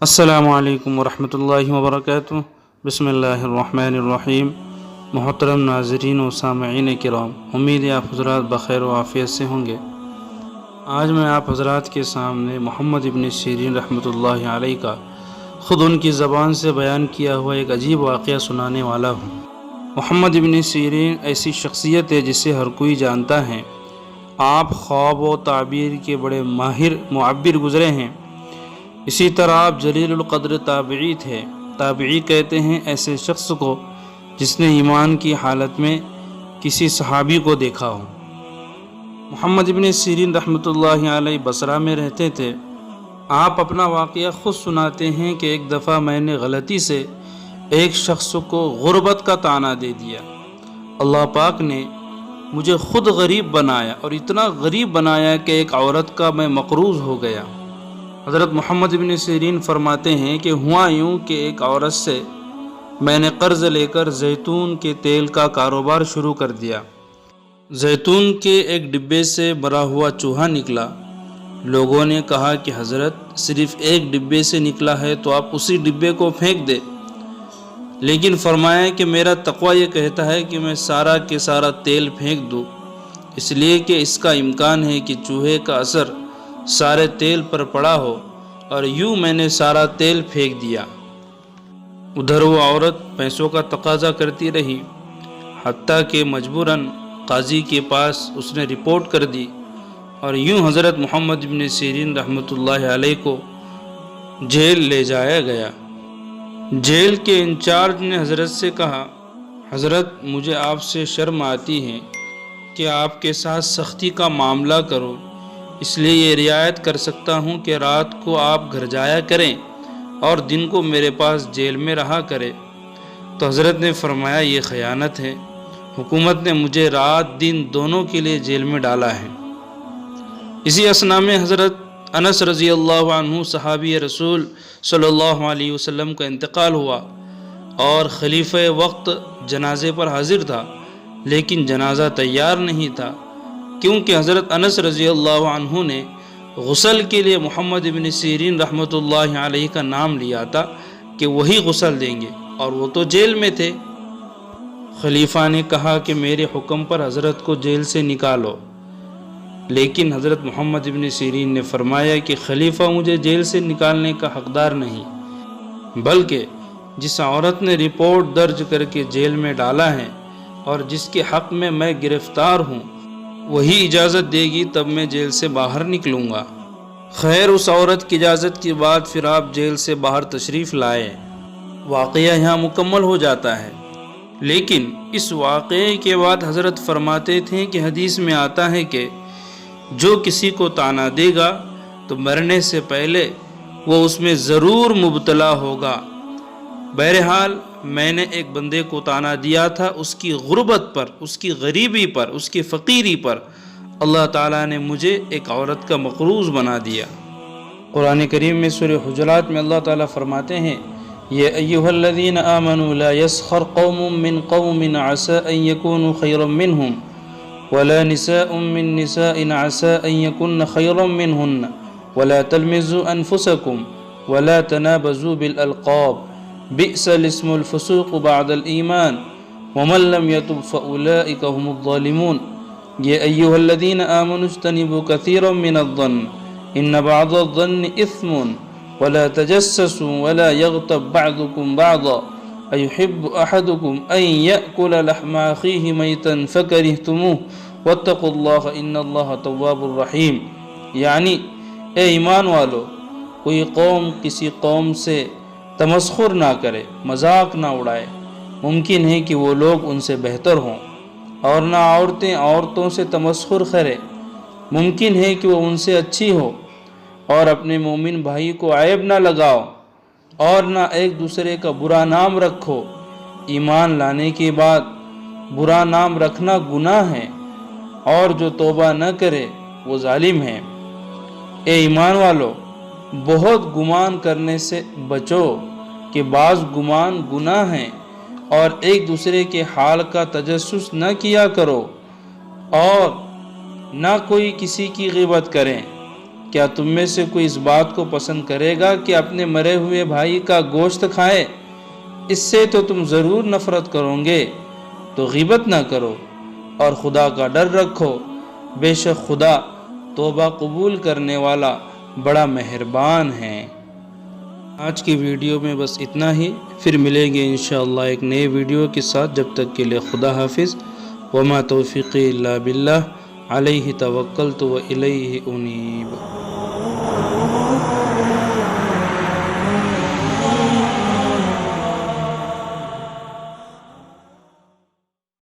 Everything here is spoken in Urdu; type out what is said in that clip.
السلام علیکم ورحمۃ اللہ وبرکاتہ۔ بسم اللہ الرحمن الرحیم۔ محترم ناظرین و سامعین کرام، امید ہے آپ حضرات بخیر و عافیت سے ہوں گے۔ آج میں آپ حضرات کے سامنے محمد ابن سیرین رحمۃ اللہ علیہ کا خود ان کی زبان سے بیان کیا ہوا ایک عجیب واقعہ سنانے والا ہوں۔ محمد ابن سیرین ایسی شخصیت ہے جسے ہر کوئی جانتا ہے۔ آپ خواب و تعبیر کے بڑے ماہر معبر گزرے ہیں۔ اسی طرح آپ جلیل القدر تابعی تھے۔ تابعی کہتے ہیں ایسے شخص کو جس نے ایمان کی حالت میں کسی صحابی کو دیکھا ہو۔ محمد ابن سیرین رحمۃ اللہ علیہ بصرہ میں رہتے تھے۔ آپ اپنا واقعہ خود سناتے ہیں کہ ایک دفعہ میں نے غلطی سے ایک شخص کو غربت کا طعنہ دے دیا۔ اللہ پاک نے مجھے خود غریب بنایا اور اتنا غریب بنایا کہ ایک عورت کا میں مقروض ہو گیا۔ حضرت محمد ابن سیرین فرماتے ہیں کہ ہوا یوں کہ ایک عورت سے میں نے قرض لے کر زیتون کے تیل کا کاروبار شروع کر دیا۔ زیتون کے ایک ڈبے سے مرا ہوا چوہا نکلا۔ لوگوں نے کہا کہ حضرت صرف ایک ڈبے سے نکلا ہے تو آپ اسی ڈبے کو پھینک دے، لیکن فرمایا کہ میرا تقوی یہ کہتا ہے کہ میں سارا کے سارا تیل پھینک دوں، اس لیے کہ اس کا امکان ہے کہ چوہے کا اثر سارے تیل پر پڑا ہو، اور یوں میں نے سارا تیل پھینک دیا۔ ادھر وہ عورت پیسوں کا تقاضا کرتی رہی، حتیٰ کہ مجبوراً قاضی کے پاس اس نے رپورٹ کر دی، اور یوں حضرت محمد بن سیرین رحمۃ اللہ علیہ کو جیل لے جایا گیا۔ جیل کے انچارج نے حضرت سے کہا، حضرت مجھے آپ سے شرم آتی ہے کہ آپ کے ساتھ سختی کا معاملہ کرو، اس لیے یہ رعایت کر سکتا ہوں کہ رات کو آپ گھر جایا کریں اور دن کو میرے پاس جیل میں رہا کرے۔ تو حضرت نے فرمایا یہ خیانت ہے، حکومت نے مجھے رات دن دونوں کے لیے جیل میں ڈالا ہے۔ اسی اثنا میں حضرت انس رضی اللہ عنہ صحابی رسول صلی اللہ علیہ وسلم کا انتقال ہوا، اور خلیفہ وقت جنازے پر حاضر تھا، لیکن جنازہ تیار نہیں تھا، کیونکہ حضرت انس رضی اللہ عنہ نے غسل کے لیے محمد ابن سیرین رحمۃ اللہ علیہ کا نام لیا تھا کہ وہی غسل دیں گے، اور وہ تو جیل میں تھے۔ خلیفہ نے کہا کہ میرے حکم پر حضرت کو جیل سے نکالو، لیکن حضرت محمد ابن سیرین نے فرمایا کہ خلیفہ مجھے جیل سے نکالنے کا حقدار نہیں، بلکہ جس عورت نے رپورٹ درج کر کے جیل میں ڈالا ہے اور جس کے حق میں گرفتار ہوں، وہی اجازت دے گی تب میں جیل سے باہر نکلوں گا۔ خیر اس عورت کی اجازت کے بعد پھر آپ جیل سے باہر تشریف لائے۔ واقعہ یہاں مکمل ہو جاتا ہے، لیکن اس واقعے کے بعد حضرت فرماتے تھے کہ حدیث میں آتا ہے کہ جو کسی کو طعنہ دے گا تو مرنے سے پہلے وہ اس میں ضرور مبتلا ہوگا۔ بہرحال میں نے ایک بندے کو طعنہ دیا تھا، اس کی غربت پر، اس کی غریبی پر، اس کی فقیری پر اللہ تعالیٰ نے مجھے ایک عورت کا مقروض بنا دیا۔ قرآن کریم میں سورہ حجرات میں اللہ تعالیٰ فرماتے ہیں، یا ایھا الذین آمنوا لا یسخر قوم من قوم عسى ان یکونوا خیرا منہم ولا نساء من نساء عسى ان یکن خیرا منہن ولا تلمزوا انفسکم ولا تنابزوا بالالقاب بئس الاسم الفسوق بعد الایمان ومن لم يتب فاولئک هم الظالمون یا ایھا الذین آمنوا اجتنبوا کثیرا من الظن ان بعض الظن اثم ولا تجسسوا ولا يغتب بعضكم بعضا أيحب أحدكم أن يأكل لحم أخيه ميتا فكرهتموه واتقوا الله إن الله تواب الرحيم۔ یعنی اے ایمان والو، کوئی قوم کسی قوم سے تمسخر نہ کرے، مذاق نہ اڑائے۔ ممکن ہے کہ وہ لوگ ان سے بہتر ہوں، اور نہ عورتیں عورتوں سے تمسخر کرے، ممکن ہے کہ وہ ان سے اچھی ہو۔ اور اپنے مومن بھائی کو عیب نہ لگاؤ، اور نہ ایک دوسرے کا برا نام رکھو۔ ایمان لانے کے بعد برا نام رکھنا گناہ ہے، اور جو توبہ نہ کرے وہ ظالم ہے۔ اے ایمان والو، بہت گمان کرنے سے بچو کہ بعض گمان گناہ ہیں، اور ایک دوسرے کے حال کا تجسس نہ کیا کرو، اور نہ کوئی کسی کی غیبت کریں کیا تم میں سے کوئی اس بات کو پسند کرے گا کہ اپنے مرے ہوئے بھائی کا گوشت کھائے؟ اس سے تو تم ضرور نفرت کرو گے، تو غیبت نہ کرو اور خدا کا ڈر رکھو، بے شک خدا توبہ قبول کرنے والا بڑا مہربان ہے۔ آج کی ویڈیو میں بس اتنا ہی، پھر ملیں گے انشاءاللہ ایک نئے ویڈیو کے ساتھ۔ جب تک کے لیے خدا حافظ، وما توفیقی الا باللہ، علیہ توکلت و الیہ انیب۔